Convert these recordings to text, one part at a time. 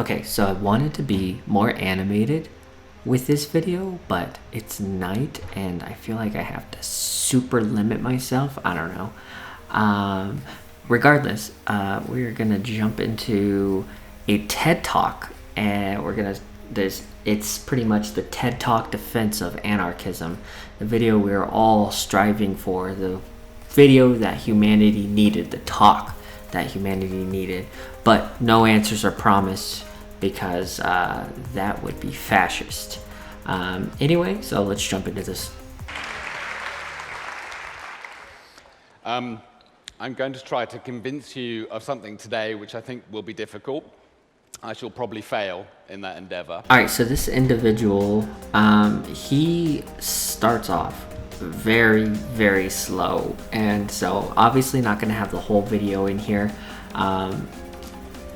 Okay, so I wanted to be more animated with this video, but it's night and I feel like I have to super limit myself. I don't know. Um, Regardless, we're gonna jump into a TED Talk, and we're gonna this. It's pretty much the TED Talk defense of anarchism, the video we're all striving for, the video that humanity needed, the talk that humanity needed, but no answers are promised because that would be fascist. Anyway, so let's jump into this. I'm going to try to convince you of something today which I think will be difficult. I shall probably fail in that endeavor. All right, so this individual, he starts off very, very slow, and so obviously not going to have the whole video in here.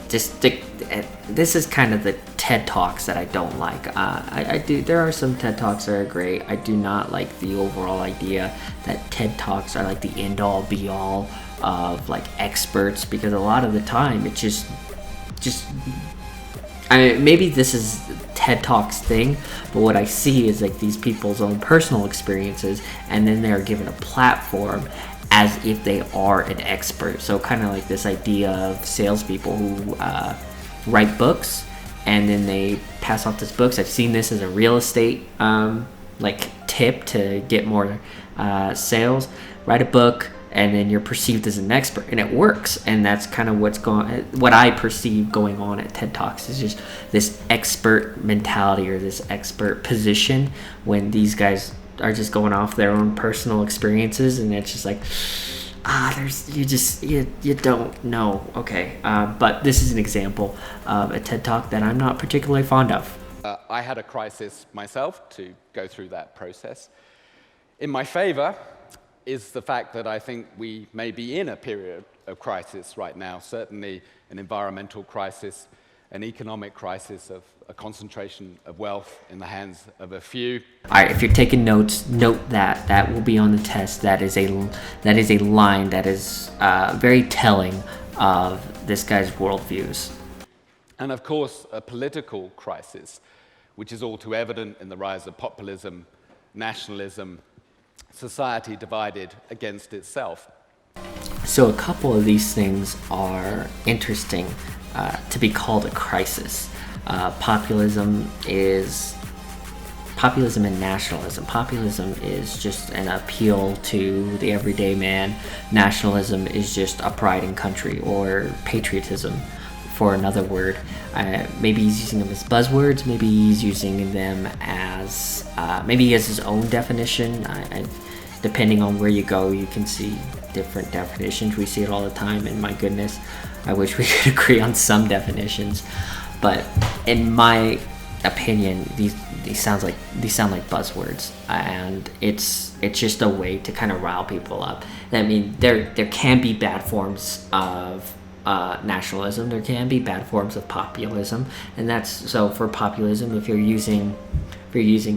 This is kind of the TED Talks that I don't like. I do. There are some TED Talks that are great. I do not like the overall idea that TED Talks are like the end-all, be-all of like experts, because a lot of the time it's just. I mean, maybe this is TED Talks thing, but what I see is like these people's own personal experiences, and then they're given a platform as if they are an expert. So kind of like this idea of salespeople who write books, and then they pass off these books. I've seen this as a real estate like tip to get more sales. Write a book, and then you're perceived as an expert, and it works. And that's kind of what I perceive going on at TED Talks is just this expert mentality or this expert position when these guys are just going off their own personal experiences, and it's just like you don't know. Okay, but this is an example of a TED Talk that I'm not particularly fond of. I had a crisis myself to go through that process. In my favor is the fact that I think we may be in a period of crisis right now, certainly an environmental crisis, an economic crisis of a concentration of wealth in the hands of a few. All right, if you're taking notes, note that will be on the test. That is a line that is very telling of this guy's worldviews. And of course, a political crisis, which is all too evident in the rise of populism, nationalism, society divided against itself. So a couple of these things are interesting to be called a crisis. Populism and nationalism. Populism is just an appeal to the everyday man. Nationalism is just a pride in country, or patriotism for another word. Maybe he's using them as buzzwords, maybe he's using them as maybe he has his own definition. Depending on where you go, you can see different definitions. We see it all the time, and my goodness, I wish we could agree on some definitions. But in my opinion, these sound like buzzwords, and it's just a way to kind of rile people up. I mean, there can be bad forms of nationalism. There can be bad forms of populism, and that's so for populism. If you're using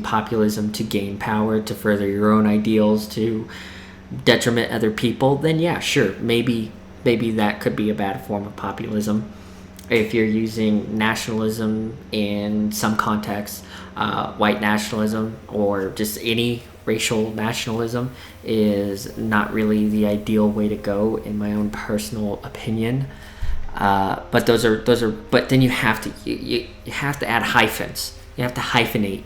populism to gain power, to further your own ideals, to detriment other people, then yeah, sure, maybe that could be a bad form of populism. If you're using nationalism in some contexts, white nationalism or just any racial nationalism is not really the ideal way to go, in my own personal opinion. But but then you have to add hyphens. You have to hyphenate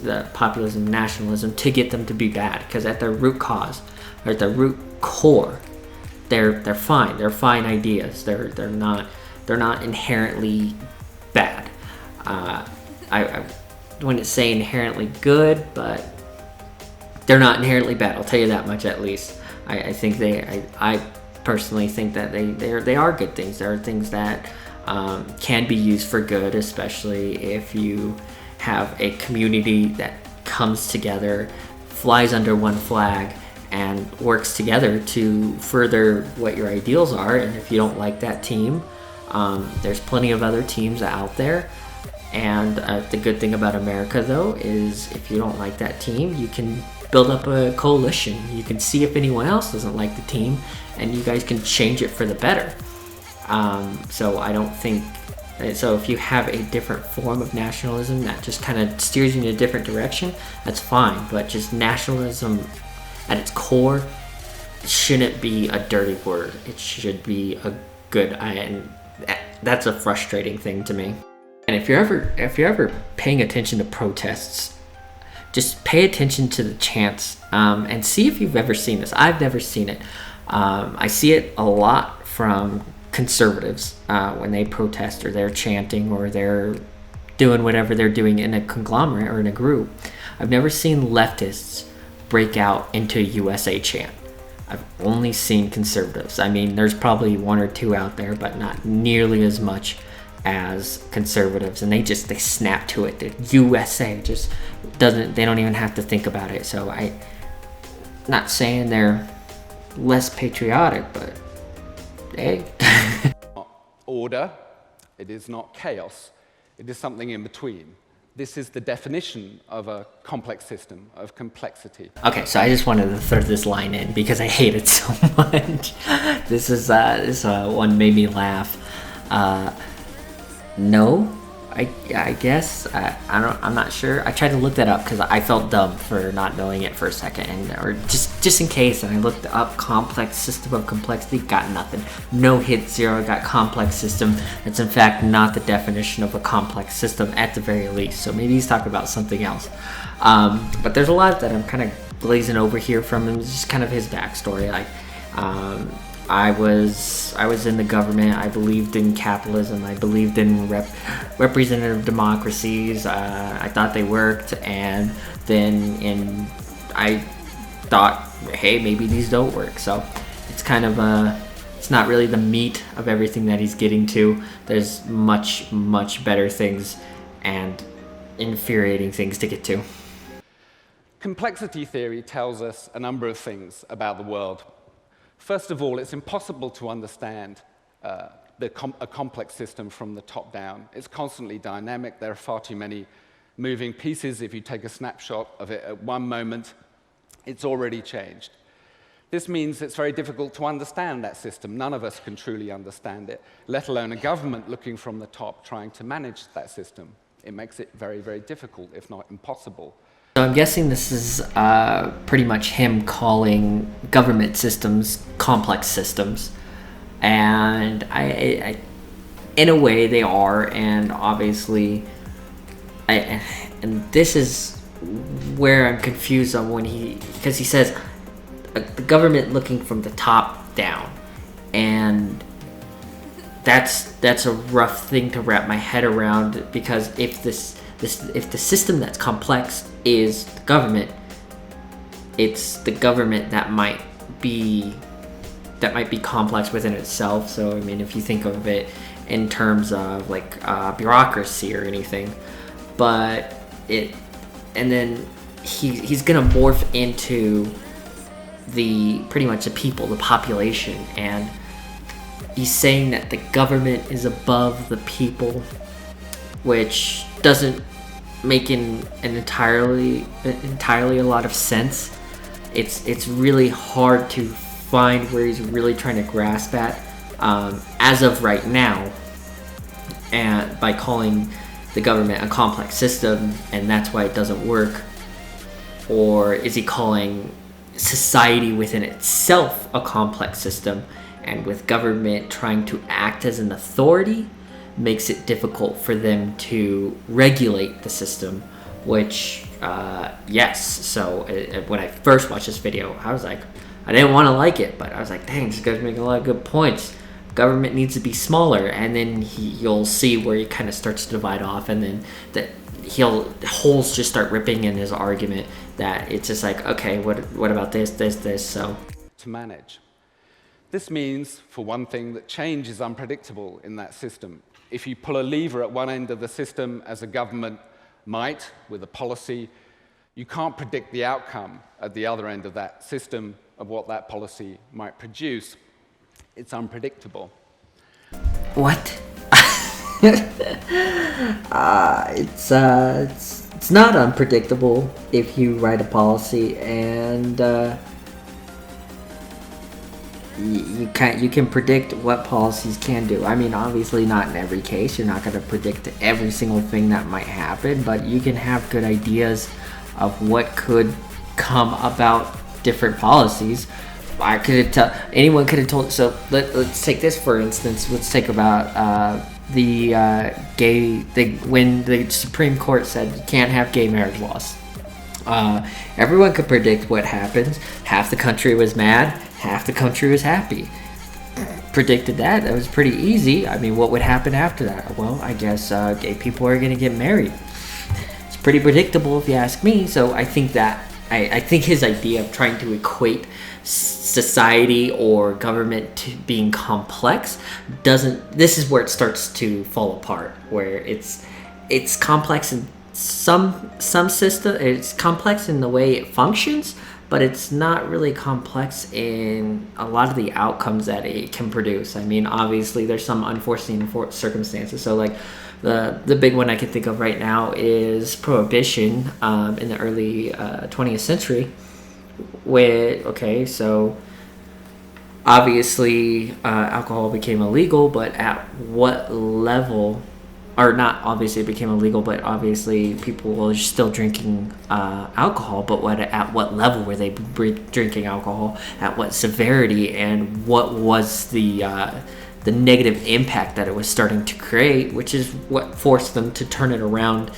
the populism and nationalism to get them to be bad, because at their root cause, or at their root core, they're fine. They're fine ideas. They're not inherently bad. I wouldn't say inherently good, but they're not inherently bad. I'll tell you that much at least. I personally think that they are good things. There are things that can be used for good, especially if you have a community that comes together, flies under one flag, and works together to further what your ideals are. And if you don't like that team, there's plenty of other teams out there. And the good thing about America, though, is if you don't like that team, you can build up a coalition. You can see if anyone else doesn't like the team, and you guys can change it for the better. So I don't think, so if you have a different form of nationalism that just kind of steers you in a different direction, that's fine. But just nationalism at its core shouldn't be a dirty word. It should be a good, and that's a frustrating thing to me. And if you're ever paying attention to protests, just pay attention to the chants, and see if you've ever seen this. I've never seen it. I see it a lot from conservatives when they protest or they're chanting or they're doing whatever they're doing in a conglomerate or in a group. I've never seen leftists break out into a USA chant. I've only seen conservatives. I mean, there's probably one or two out there, but not nearly as much as conservatives, and they snap to it. The USA just doesn't, they don't even have to think about it. So I'm not saying they're less patriotic, but hey. Order, it is not chaos, it is something in between. This is the definition of a complex system, of complexity. Okay, so I just wanted to throw this line in because I hate it so much. This one made me laugh. No, I guess I'm not sure. I tried to look that up because I felt dumb for not knowing it for a second, or just in case. And I looked up complex system of complexity, got nothing. No hit, zero, got complex system. It's in fact not the definition of a complex system at the very least. So maybe he's talking about something else. But there's a lot that I'm kind of glazing over here from him. It's just kind of his backstory. Like, I was in the government. I believed in capitalism. I believed in representative democracies. I thought they worked, and then I thought, hey, maybe these don't work. So it's kind of it's not really the meat of everything that he's getting to. There's much better things and infuriating things to get to. Complexity theory tells us a number of things about the world. First of all, it's impossible to understand a complex system from the top down. It's constantly dynamic. There are far too many moving pieces. If you take a snapshot of it at one moment, it's already changed. This means it's very difficult to understand that system. None of us can truly understand it, let alone a government looking from the top trying to manage that system. It makes it very, very difficult, if not impossible. So I'm guessing this is pretty much him calling government systems complex systems, and I in a way they are, and obviously, and this is where I'm confused on because he says the government looking from the top down, and that's a rough thing to wrap my head around, because if the system that's complex is the government, it's the government that might be complex within itself. So I mean, if you think of it in terms of like bureaucracy or anything, but and then he's gonna morph into pretty much the people, the population, and he's saying that the government is above the people, which doesn't make an entirely a lot of sense. It's really hard to find where he's really trying to grasp at as of right now, and by calling the government a complex system, and that's why it doesn't work. Or is he calling society within itself a complex system, and with government trying to act as an authority makes it difficult for them to regulate the system, which yes. So when I first watched this video, I was like, I didn't want to like it, but I was like, dang, this guy's making a lot of good points. Government needs to be smaller, and then you'll see where he kind of starts to divide off, and then holes just start ripping in his argument, that it's just like, okay, what about this, so. To manage. This means, for one thing, that change is unpredictable in that system. If you pull a lever at one end of the system, as a government might with a policy, you can't predict the outcome at the other end of that system of what that policy might produce. It's unpredictable. What? It's not unpredictable if you write a policy, and you can predict what policies can do. I mean, obviously not in every case. You're not going to predict every single thing that might happen, but you can have good ideas of what could come about different policies. Anyone could have told. So let's take this for instance. Let's take about when the Supreme Court said you can't have gay marriage laws. Everyone could predict what happens. Half the country was mad, half the country was happy. Predicted that. That was pretty easy. I mean, what would happen after that? Well, I guess gay people are going to get married. It's pretty predictable if you ask me. So I think I think his idea of trying to equate society or government to being complex this is where it starts to fall apart, where it's complex in some system. It's complex in the way it functions, but it's not really complex in a lot of the outcomes that it can produce. I mean, obviously there's some unforeseen circumstances. So like the big one I can think of right now is prohibition in the early 20th century. So obviously alcohol became illegal, but at what level? Or not obviously it became illegal, but obviously people were still drinking alcohol, but at what level were they drinking alcohol, at what severity, and what was the negative impact that it was starting to create, which is what forced them to turn it around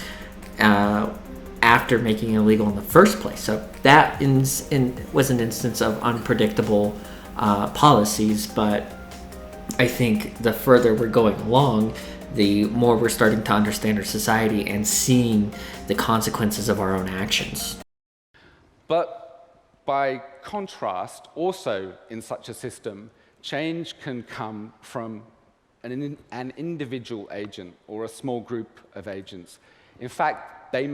after making it illegal in the first place. So that was an instance of unpredictable policies, but I think the further we're going along, the more we're starting to understand our society and seeing the consequences of our own actions. But by contrast, also in such a system, change can come from an individual agent or a small group of agents. In fact, they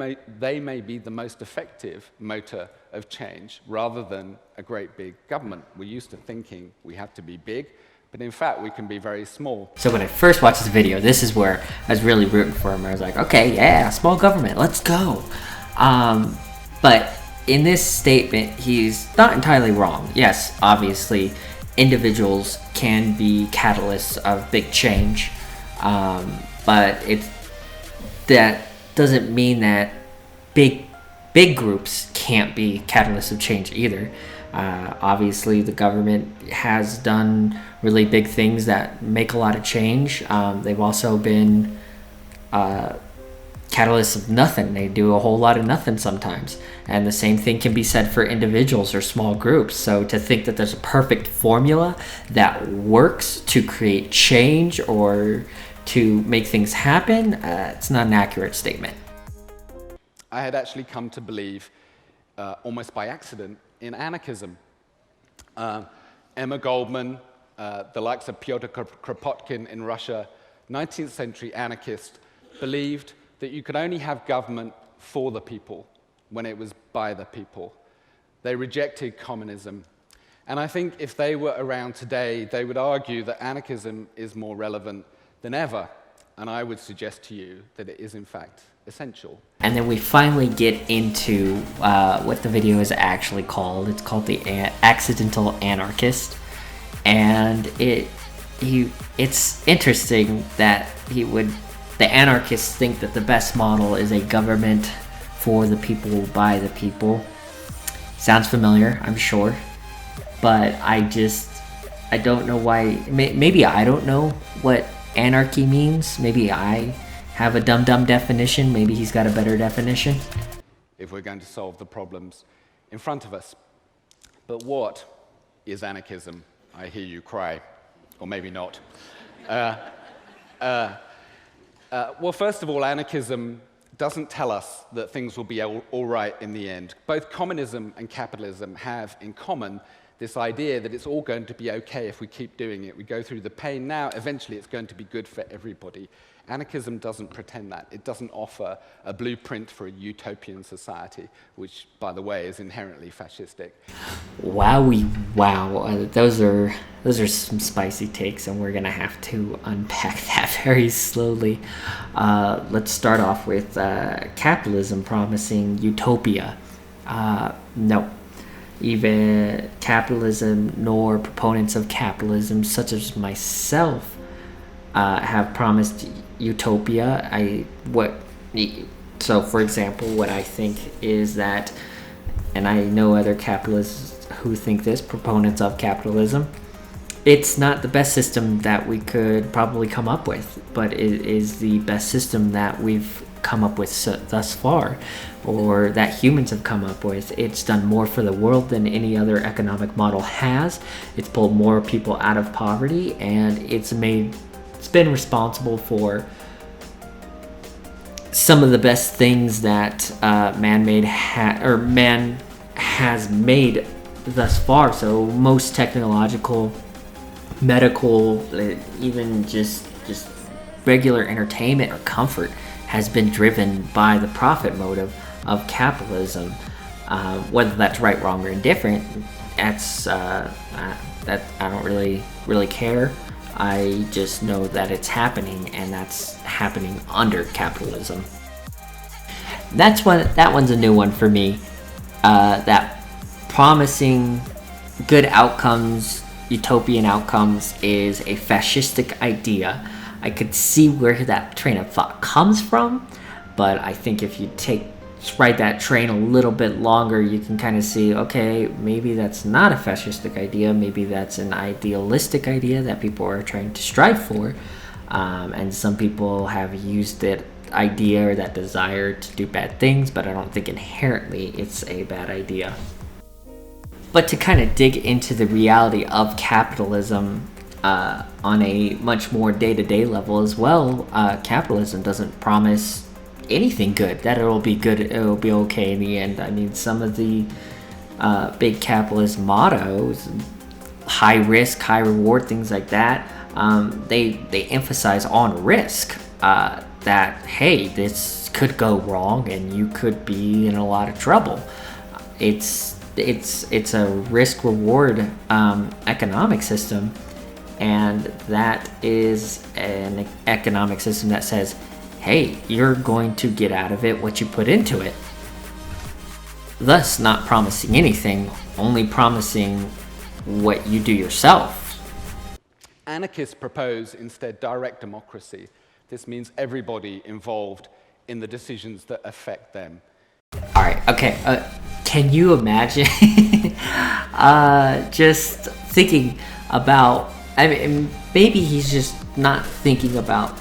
may be the most effective motor of change rather than a great big government. We're used to thinking we have to be big, but in fact, we can be very small. So when I first watched this video, this is where I was really rooting for him. I was like, okay, yeah, small government, let's go. But in this statement, he's not entirely wrong. Yes, obviously, individuals can be catalysts of big change, but that doesn't mean that big groups can't be catalysts of change either. Obviously, the government has done really big things that make a lot of change. They've also been catalysts of nothing. They do a whole lot of nothing sometimes. And the same thing can be said for individuals or small groups. So to think that there's a perfect formula that works to create change or to make things happen, it's not an accurate statement. I had actually come to believe, almost by accident, in anarchism. Emma Goldman, the likes of Pyotr Kropotkin in Russia, 19th century anarchist, believed that you could only have government for the people when it was by the people. They rejected communism. And I think if they were around today, they would argue that anarchism is more relevant than ever. And I would suggest to you that it is, in fact, essential. And then we finally get into what the video is actually called. It's called the Accidental Anarchist. And it's interesting that the anarchists think that the best model is a government for the people, by the people. Sounds familiar, I'm sure. But I don't know why. Maybe I don't know what anarchy means. Maybe I have a dumb definition. Maybe he's got a better definition. If we're going to solve the problems in front of us. But what is anarchism? I hear you cry. Or maybe not. Well, first of all, anarchism doesn't tell us that things will be all right in the end. Both communism and capitalism have in common this idea that it's all going to be okay if we keep doing it. We go through the pain now, eventually it's going to be good for everybody. Anarchism doesn't pretend that. It doesn't offer a blueprint for a utopian society, which, by the way, is inherently fascistic. Wowie, wow. Those are some spicy takes, and we're going to have to unpack that very slowly. Let's start off with capitalism promising utopia. No. even capitalism nor proponents of capitalism, such as myself, have promised utopia. So, for example, what I think is that, and I know other capitalists who think this, proponents of capitalism, it's not the best system that we could probably come up with, but it is the best system that we've come up with thus far, or that humans have come up with. It's done more for the world than any other economic model has. It's pulled more people out of poverty, and it's been responsible for some of the best things that man has made thus far. So most technological, medical, even just regular entertainment or comfort has been driven by the profit motive of capitalism. Whether that's right, wrong, or indifferent, that I don't really care. I just know that it's happening, and that's happening under capitalism. That one's a new one for me. That promising good outcomes, utopian outcomes, is a fascistic idea. I could see where that train of thought comes from, but I think if you ride that train a little bit longer, you can kind of see, okay, maybe that's not a fascistic idea. Maybe that's an idealistic idea that people are trying to strive for. And some people have used that idea or that desire to do bad things, but I don't think inherently it's a bad idea. But to kind of dig into the reality of capitalism on a much more day-to-day level as well, capitalism doesn't promise anything good, that it'll be good, it'll be okay in the end. I mean, some of the big capitalist mottos, high risk, high reward, things like that, they emphasize on risk, that, hey, this could go wrong and you could be in a lot of trouble. It's a risk reward economic system, and that is an economic system that says, hey, you're going to get out of it what you put into it. Thus, not promising anything, only promising what you do yourself. Anarchists propose instead direct democracy. This means everybody involved in the decisions that affect them. All right, okay. Can you imagine just thinking about, I mean, maybe he's just not thinking about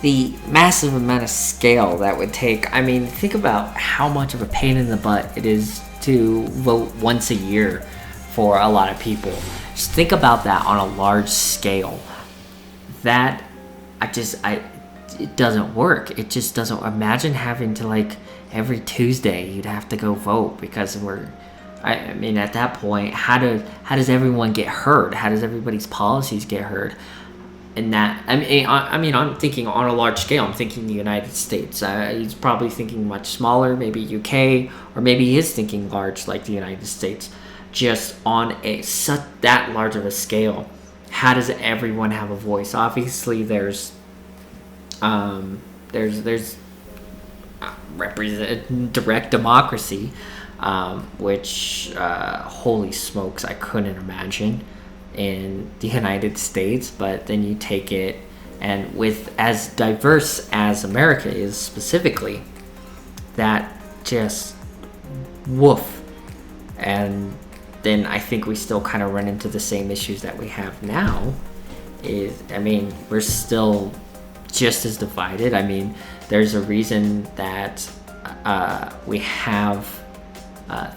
the massive amount of scale that would take. I mean, think about how much of a pain in the butt it is to vote once a year for a lot of people. Just think about that on a large scale. That, it doesn't work. It just doesn't. Imagine having to, like, every Tuesday you'd have to go vote, because I mean, at that point, how does everyone get heard? How does everybody's policies get heard? And that, I mean, I'm thinking on a large scale. I'm thinking the United States. He's probably thinking much smaller, maybe UK, or maybe he is thinking large, like the United States. Just on that large of a scale, how does everyone have a voice? Obviously, there's direct democracy, which holy smokes, I couldn't imagine in the United States. But then you take it, and with as diverse as America is specifically, that just woof. And then I think we still kind of run into the same issues that we have now. We're still just as divided. I mean, there's a reason that we have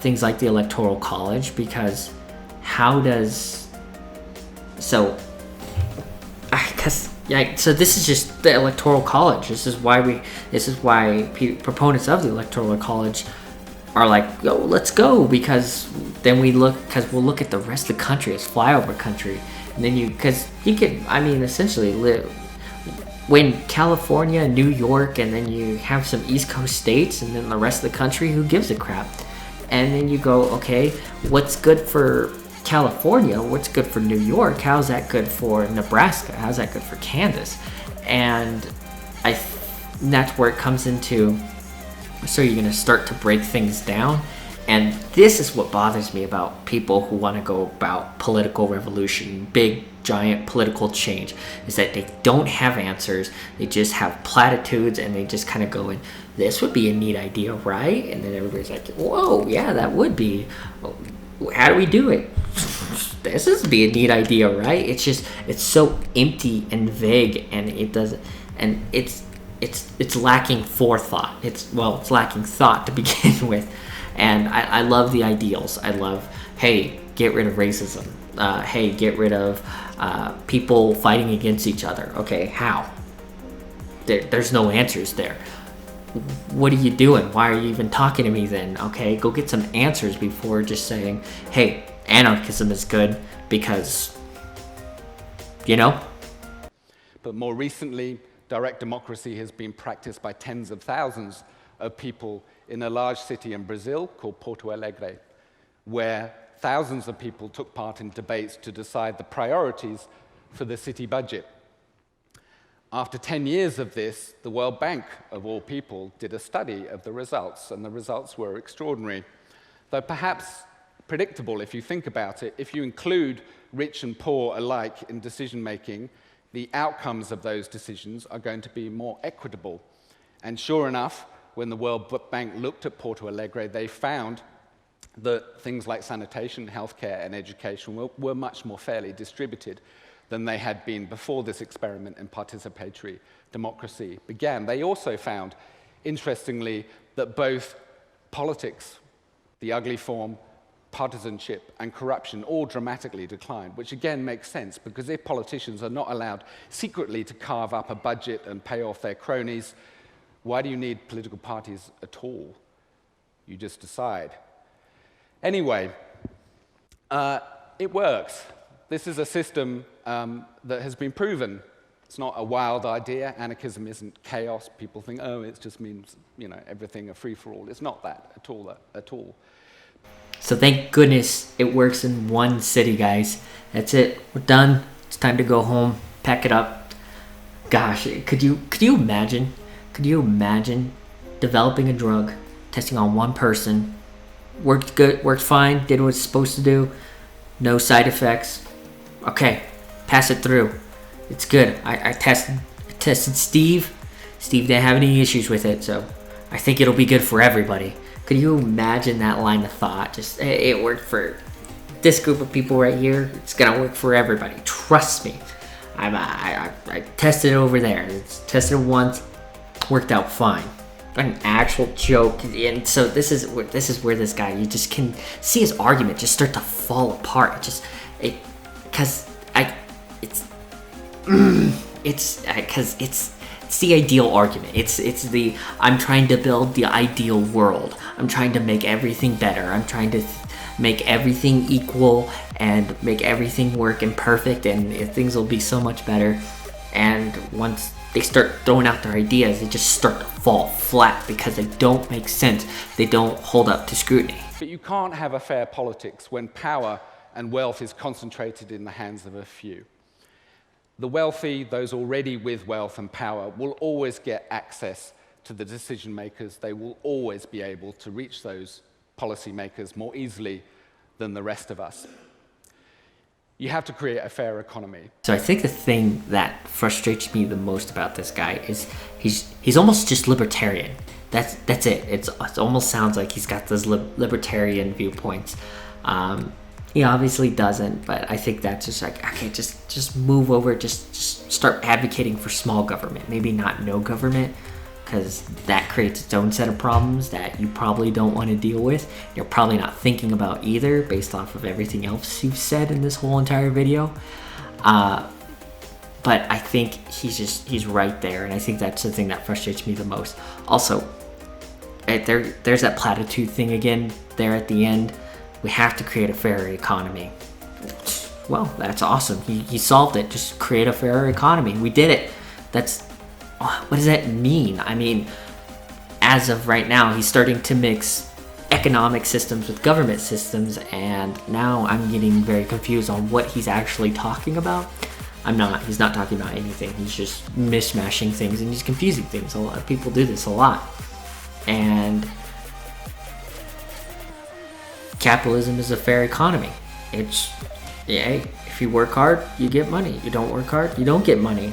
things like the Electoral College, because so this is just the Electoral College. This is why proponents of the Electoral College are like, yo, let's go, because then we'll look at the rest of the country as flyover country. And then essentially live when California, New York, and then you have some East Coast states, and then the rest of the country, who gives a crap? And then you go, okay, what's good for California? What's good for New York? How's that good for Nebraska? How's that good for Kansas? And that's where it comes into, so you're going to start to break things down. And this is what bothers me about people who want to go about political revolution, big, giant political change, is that they don't have answers. They just have platitudes, and they just kind of go in, this would be a neat idea, right? And then everybody's like, whoa, yeah, that would be. How do we do it? This would be a neat idea, right? It's so empty and vague, and it doesn't, and it's lacking forethought. It's lacking thought to begin with. And I love the ideals. I love, hey, get rid of racism. Hey, get rid of people fighting against each other. Okay, how? There's no answers there. What are you doing? Why are you even talking to me then? Okay, go get some answers before just saying, hey, anarchism is good because, But more recently, direct democracy has been practiced by tens of thousands of people in a large city in Brazil called Porto Alegre, where thousands of people took part in debates to decide the priorities for the city budget. After 10 years of this, the World Bank, of all people, did a study of the results, and the results were extraordinary. Though perhaps predictable if you think about it, if you include rich and poor alike in decision-making, the outcomes of those decisions are going to be more equitable. And sure enough, when the World Bank looked at Porto Alegre, they found that things like sanitation, healthcare, and education were much more fairly distributed than they had been before this experiment in participatory democracy began. They also found, interestingly, that both politics, the ugly form, partisanship, and corruption all dramatically declined, which again makes sense, because if politicians are not allowed secretly to carve up a budget and pay off their cronies, why do you need political parties at all? You just decide. Anyway, it works. This is a system that has been proven. It's not a wild idea. Anarchism isn't chaos. People think, oh, it just means, everything a free-for-all. It's not that at all. So thank goodness it works in one city, guys. That's it. We're done. It's time to go home. Pack it up. Gosh, could you imagine? Could you imagine developing a drug, testing on one person, worked good, worked fine, did what it's supposed to do, no side effects. Okay, pass it through. It's good. I tested Steve. Steve didn't have any issues with it, so I think it'll be good for everybody. Could you imagine that line of thought? Just, it worked for this group of people right here. It's gonna work for everybody. Trust me. I tested it over there. It's tested it once, worked out fine. An actual joke, and so this is where this guy, you just can see his argument just start to fall apart. It's the ideal argument. It's the, I'm trying to build the ideal world. I'm trying to make everything better. I'm trying to make everything equal and make everything work and perfect, and things will be so much better. And once they start throwing out their ideas, they just start to fall flat because they don't make sense. They don't hold up to scrutiny. But you can't have a fair politics when power and wealth is concentrated in the hands of a few. The wealthy, those already with wealth and power, will always get access to the decision makers. They will always be able to reach those policy makers more easily than the rest of us. You have to create a fair economy. So I think the thing that frustrates me the most about this guy is he's almost just libertarian. That's it. It almost sounds like he's got those libertarian viewpoints. He obviously doesn't, but I think that's just like, okay, just move over, just start advocating for small government, maybe not no government, because that creates its own set of problems that you probably don't want to deal with. You're probably not thinking about either, based off of everything else you've said in this whole entire video. But I think he's right there, and I think that's the thing that frustrates me the most. Also, there's that platitude thing again there at the end. We have to create a fairer economy. Well, that's awesome. He solved it. Just create a fairer economy. We did it. What does that mean? I mean, as of right now, he's starting to mix economic systems with government systems, and now I'm getting very confused on what he's actually talking about. He's not talking about anything. He's just mishmashing things, and he's confusing things. A lot of people do this a lot. And capitalism is a fair economy. It's, yeah, if you work hard, you get money. You don't work hard, you don't get money.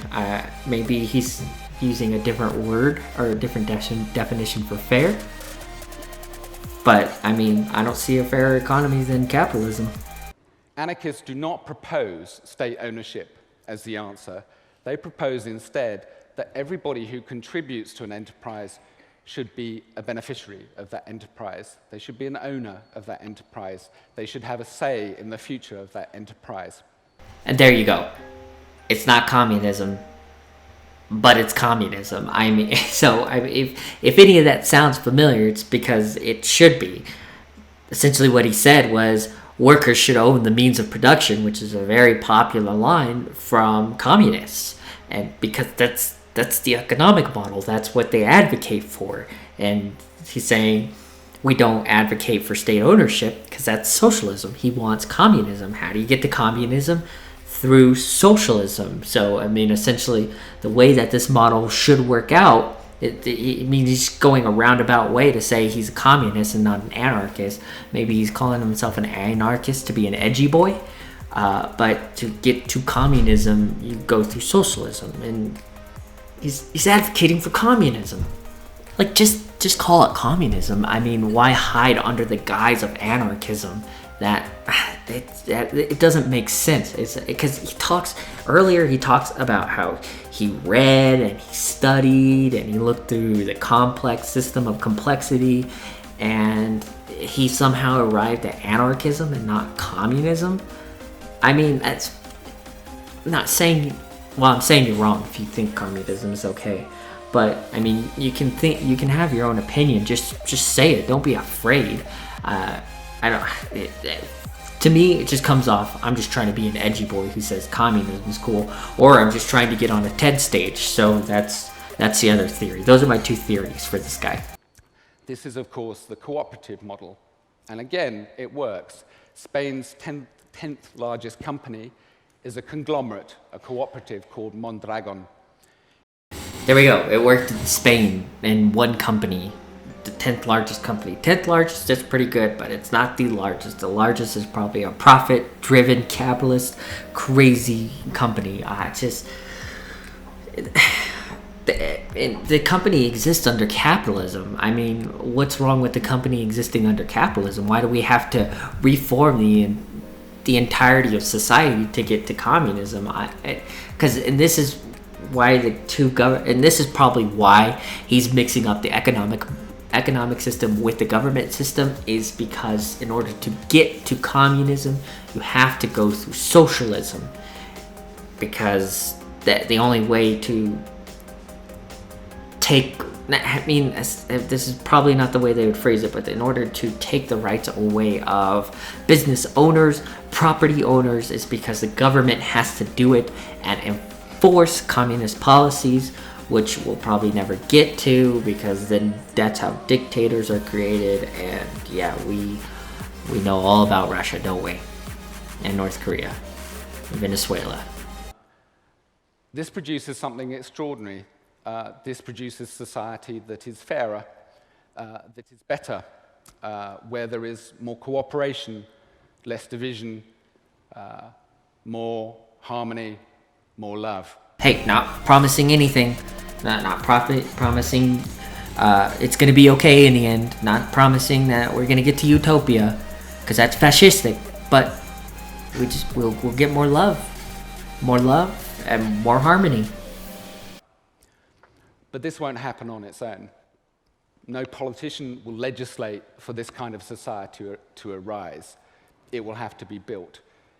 Maybe he's using a different word or a different definition for fair. But, I mean, I don't see a fairer economy than capitalism. Anarchists do not propose state ownership as the answer. They propose instead that everybody who contributes to an enterprise should be a beneficiary of that enterprise. They should be an owner of that enterprise. They should have a say in the future of that enterprise. And there you go. It's not communism, but it's communism. I mean, if any of that sounds familiar, it's because it should be. Essentially what he said was workers should own the means of production, which is a very popular line from communists. And because that's the economic model, that's what they advocate for. And he's saying we don't advocate for state ownership because that's socialism. He wants communism. How do you get to communism? Through socialism. So, I mean, essentially, the way that this model should work out, it means he's going a roundabout way to say he's a communist and not an anarchist. Maybe he's calling himself an anarchist to be an edgy boy. But to get to communism, you go through socialism. And he's advocating for communism. Like, just call it communism. I mean, why hide under the guise of anarchism? It doesn't make sense. It's because he talks about how he read and he studied and he looked through the complex system of complexity, and he somehow arrived at anarchism and not communism. I mean, that's not saying. Well, I'm saying you're wrong if you think communism is okay. But I mean, you can have your own opinion. Just say it. Don't be afraid. To me, it just comes off, I'm just trying to be an edgy boy who says communism is cool, or I'm just trying to get on a TED stage. So that's the other theory. Those are my two theories for this guy. This is, of course, the cooperative model. And again, it works. Spain's 10th largest company is a conglomerate, a cooperative called Mondragon. There we go. It worked in Spain in one company. The 10th largest company. 10th largest is pretty good, but it's not the largest. The largest is probably a profit-driven, capitalist, crazy company. The company exists under capitalism. I mean, what's wrong with the company existing under capitalism? Why do we have to reform the entirety of society to get to communism? And this is why and this is probably why he's mixing up the economic system with the government system, is because in order to get to communism, you have to go through socialism, because the only way to take, I mean, this is probably not the way they would phrase it, but in order to take the rights away of business owners, property owners, is because the government has to do it and enforce communist policies, which we'll probably never get to, because then that's how dictators are created. And yeah, we know all about Russia, don't we? And North Korea, and Venezuela. This produces something extraordinary. This produces society that is fairer, that is better, where there is more cooperation, less division, more harmony, more love. Hey, not promising anything. Not promising it's going to be okay in the end. Not promising that we're going to get to utopia, because that's fascistic. But we'll get more love, and more harmony. But this won't happen on its own. No politician will legislate for this kind of society to arise. It will have to be built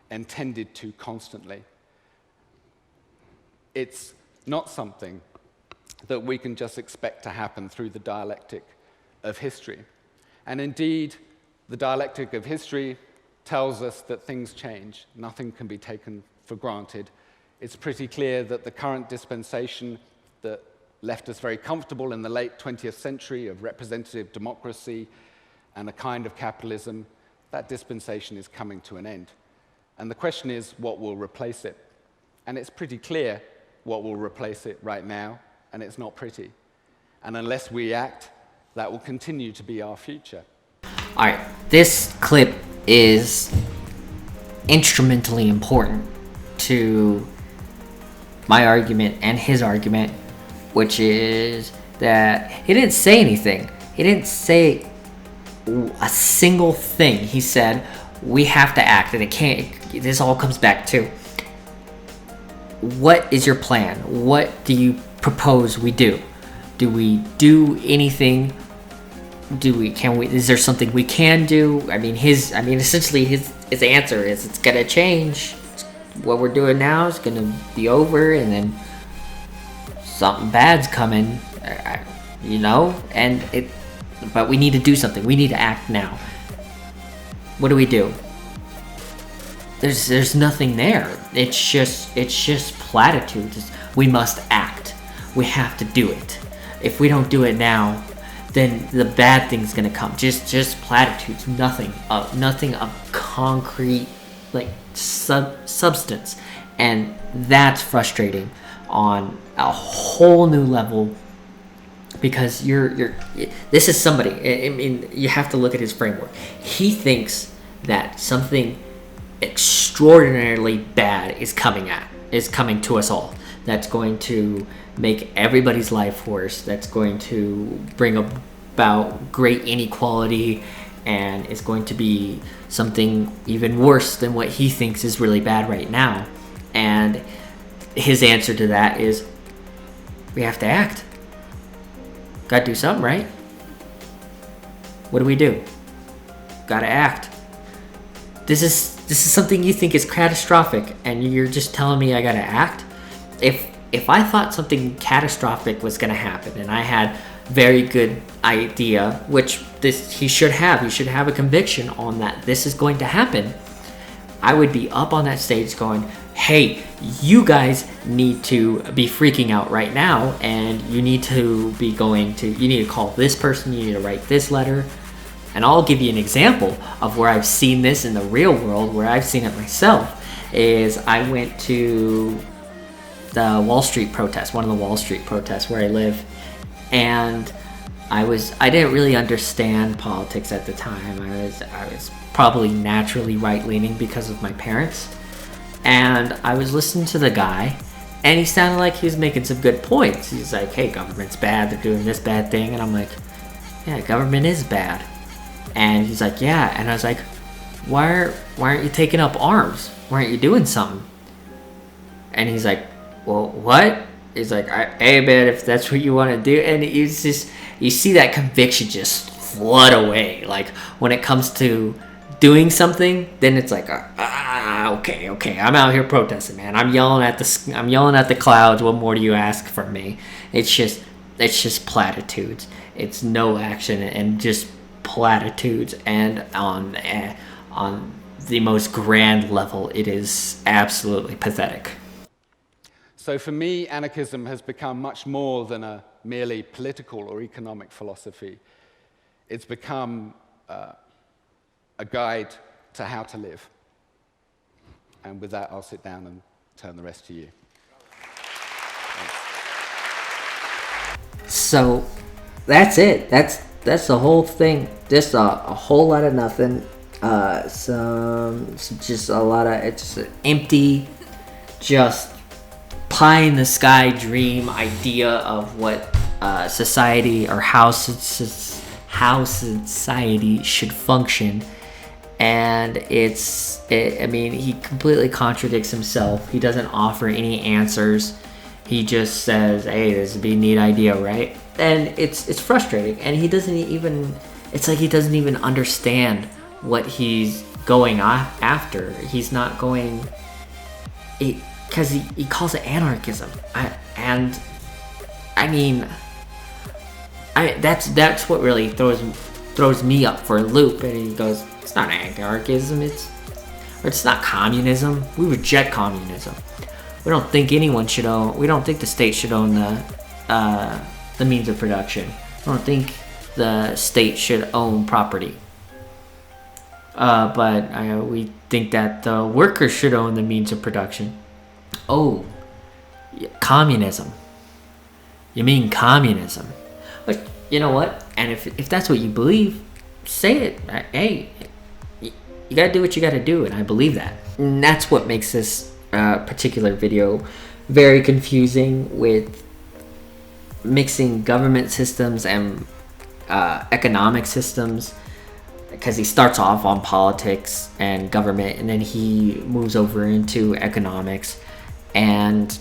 and tended to constantly. It's not something that we can just expect to happen through the dialectic of history. And indeed, the dialectic of history tells us that things change. Nothing can be taken for granted. It's pretty clear that the current dispensation that left us very comfortable in the late 20th century of representative democracy and a kind of capitalism, that dispensation is coming to an end. And the question is, what will replace it? And it's pretty clear what will replace it right now, and it's not pretty. And unless we act, that will continue to be our future. All right. this clip is instrumentally important to my argument and his argument, which is that he didn't say anything. He didn't say a single thing. He said, we have to act, and this all comes back to, what is your plan? What do you propose we do? Do we do anything? Is there something we can do? Essentially his answer is, it's gonna change. What we're doing now is gonna be over, and then something bad's coming, but we need to do something. We need to act now. What do? There's nothing there. It's just platitudes. We must act. We have to do it. If we don't do it now, then the bad thing's gonna come. Just platitudes. Nothing of concrete, like, substance. And that's frustrating on a whole new level, because this is somebody, you have to look at his framework. He thinks that something extraordinarily bad is coming to us all, that's going to make everybody's life worse, that's going to bring about great inequality, and is going to be something even worse than what he thinks is really bad right now. And his answer to that is, we have to act. Gotta do something, right? What do? Gotta act. This is something you think is catastrophic, and you're just telling me I gotta act? If I thought something catastrophic was gonna happen, and I had very good idea, which he should have a conviction on that this is going to happen, I would be up on that stage going, hey, you guys need to be freaking out right now, and you need to call this person, you need to write this letter. And I'll give you an example of where I've seen this in the real world, where I've seen it myself, is I went to the Wall Street protest, one of the Wall Street protests where I live, and I didn't really understand politics at the time. I was probably naturally right-leaning because of my parents. And I was listening to the guy, and he sounded like he was making some good points. He's like, hey, government's bad, they're doing this bad thing. And I'm like, yeah, government is bad. And he's like, yeah. And I was like, why aren't you taking up arms? Why aren't you doing something? And he's like, well, what? He's like, hey, man, if that's what you want to do. And it's just, you see that conviction just flood away. Like, when it comes to doing something, then it's like, okay, I'm out here protesting, man. I'm yelling at the clouds. What more do you ask from me? It's just platitudes. It's no action and just platitudes. And on the most grand level, it is absolutely pathetic. So for me, anarchism has become much more than a merely political or economic philosophy. It's become a guide to how to live. And with that, I'll sit down and turn the rest to you. So that's it. That's the whole thing. Just a whole lot of nothing. It's just an empty, just pie in the sky dream idea of what society, or how society should function. And he completely contradicts himself. He doesn't offer any answers. He just says, hey, this would be a neat idea, right? And it's frustrating. And it's like he doesn't even understand what he's going after. He's not going, because he calls it anarchism. That's what really throws me up for a loop. And he goes, it's not anarchism, it's not communism. We reject communism. We don't think the state should own the means of production. We don't think the state should own property. But we think that the workers should own the means of production. Oh, communism. You mean communism? But you know what? And if that's what you believe, say it. Hey, you gotta do what you gotta do, and I believe that. And that's what makes this particular video very confusing, with mixing government systems and economic systems, because he starts off on politics and government, and then he moves over into economics, and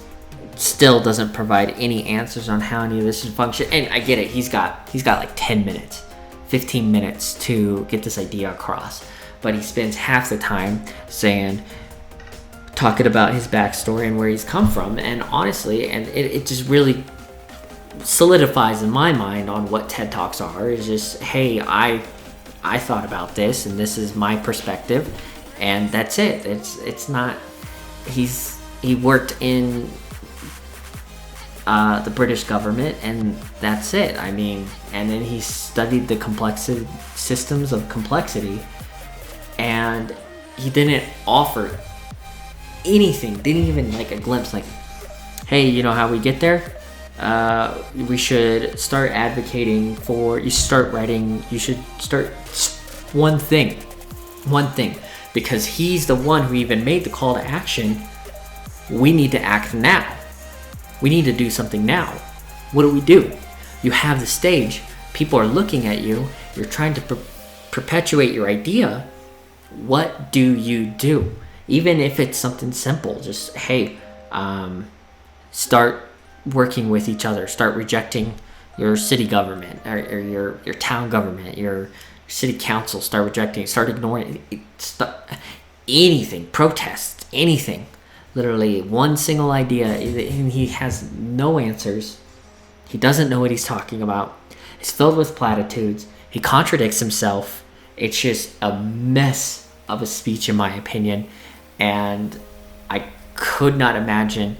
still doesn't provide any answers on how any of this should function. And I get it, he's got like 10 minutes, 15 minutes to get this idea across, but he spends half the time talking about his backstory and where he's come from. And honestly, and it just really solidifies in my mind on what TED Talks are. Is just, hey, I thought about this, and this is my perspective, and that's it. It's not, he worked in the British government, and that's it. I mean, and then he studied the complexity systems of complexity, and he didn't offer anything, didn't even like a glimpse, like, hey, you know how we get there? We should start advocating for, you should start one thing, because he's the one who even made the call to action. We need to act now. We need to do something now. What do? You have the stage, people are looking at you, you're trying to perpetuate your idea. What do you do? Even if it's something simple, just, hey, start working with each other, start rejecting your city government, or your town government, your city council, start rejecting, start ignoring anything, protest, anything. Literally one single idea, and he has no answers. He doesn't know what he's talking about. It's filled with platitudes. He contradicts himself. It's just a mess of a speech, in my opinion. And I could not imagine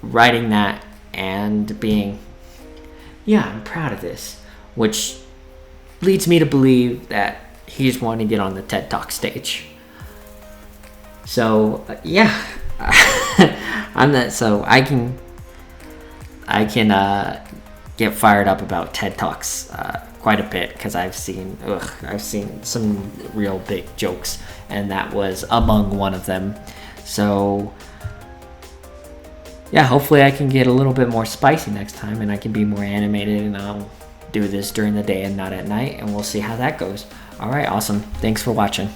writing that and being, yeah, I'm proud of this, which leads me to believe that he just wanted to get on the TED Talk stage. So yeah, I'm not, so I can get fired up about TED Talks quite a bit, because I've seen some real big jokes, and that was among one of them. So yeah, hopefully I can get a little bit more spicy next time, and I can be more animated, and I'll do this during the day and not at night, and we'll see how that goes. All right, awesome. Thanks for watching.